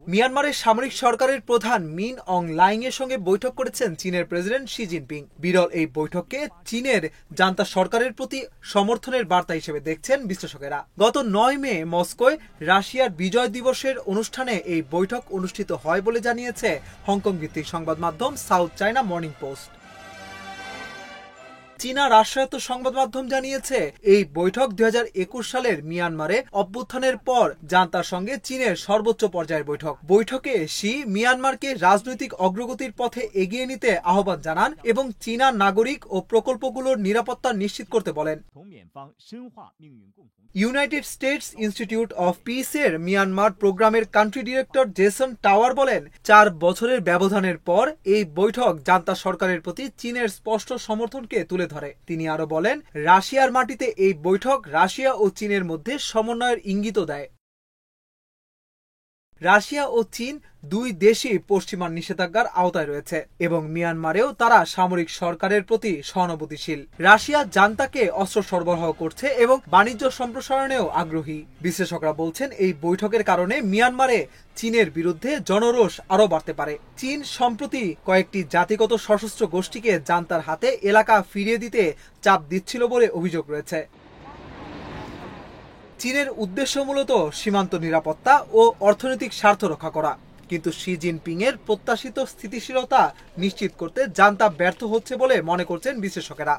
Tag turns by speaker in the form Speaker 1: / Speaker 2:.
Speaker 1: মিয়ানমারের সামরিক সরকারের প্রধান মিন অং লাইং এর সঙ্গে বৈঠক করেছেন চীনের প্রেসিডেন্ট শি জিনপিং। বিরল এই বৈঠককে চীনের জান্তা সরকারের প্রতি সমর্থনের বার্তা হিসেবে দেখছেন বিশ্লেষকেরা। গত 9 মে মস্কোয় রাশিয়ার বিজয় দিবসের অনুষ্ঠানে এই বৈঠক অনুষ্ঠিত হয় বলে জানিয়েছে হংকং ভিত্তিক সংবাদ মাধ্যম সাউথ চায়না মর্নিং পোস্ট। চীনা রাষ্ট্রায়ত্ত সংবাদ মাধ্যম জানিয়েছে এই বৈঠক 2021 সালের মিয়ানমারে অভ্যুত্থানের পর জান্তার সঙ্গে চীনের সর্বোচ্চ পর্যায়ের বৈঠক। বৈঠকে শি মিয়ানমারকে রাজনৈতিক অগ্রগতির পথে এগিয়ে নিতে আহ্বান জানান এবং চীনা নাগরিক ও প্রকল্পগুলোর নিরাপত্তা নিশ্চিত করতে বলেন। United states institute of piece এর মিয়ানমার প্রোগ্রামের কান্ট্রি ডিরেক্টর জেসন টাওয়ার বলেন, 4 বছরের ব্যবধানের পর এই বৈঠক জান্তা সরকারের প্রতি চীনের স্পষ্ট সমর্থনকে তুলে ধরে। তিনি আরো বলেন, রাশিয়ার মাটিতে এই বৈঠক রাশিয়া ও চীনের মধ্যে সমন্বয়ের ইঙ্গিত দেয়। রাশিয়া ও চীন দুই দেশই পশ্চিমা নিষেধাজ্ঞার আওতায় রয়েছে এবং মিয়ানমারেও তারা সামরিক সরকারের প্রতি সহানুভূতিশীল। রাশিয়া জান্তাকে অস্ত্র সরবরাহ করছে এবং বাণিজ্য সম্প্রসারণেও আগ্রহী। বিশ্লেষকরা বলছেন, এই বৈঠকের কারণে মিয়ানমারে চীনের বিরুদ্ধে জনরোষ আরো বাড়তে পারে। চীন সম্প্রতি কয়েকটি জাতিগত সশস্ত্র গোষ্ঠীকে জান্তার হাতে এলাকা ফিরিয়ে দিতে চাপ দিচ্ছিল বলে অভিযোগ রয়েছে। চীনের উদ্দেশ্য মূলত সীমান্ত নিরাপত্তা ও অর্থনৈতিক স্বার্থ রক্ষা করা, কিন্তু শি জিনপিং এর প্রত্যাশিত স্থিতিশীলতা নিশ্চিত করতে জান্তা ব্যর্থ হচ্ছে বলে মনে করছেন বিশ্লেষকেরা।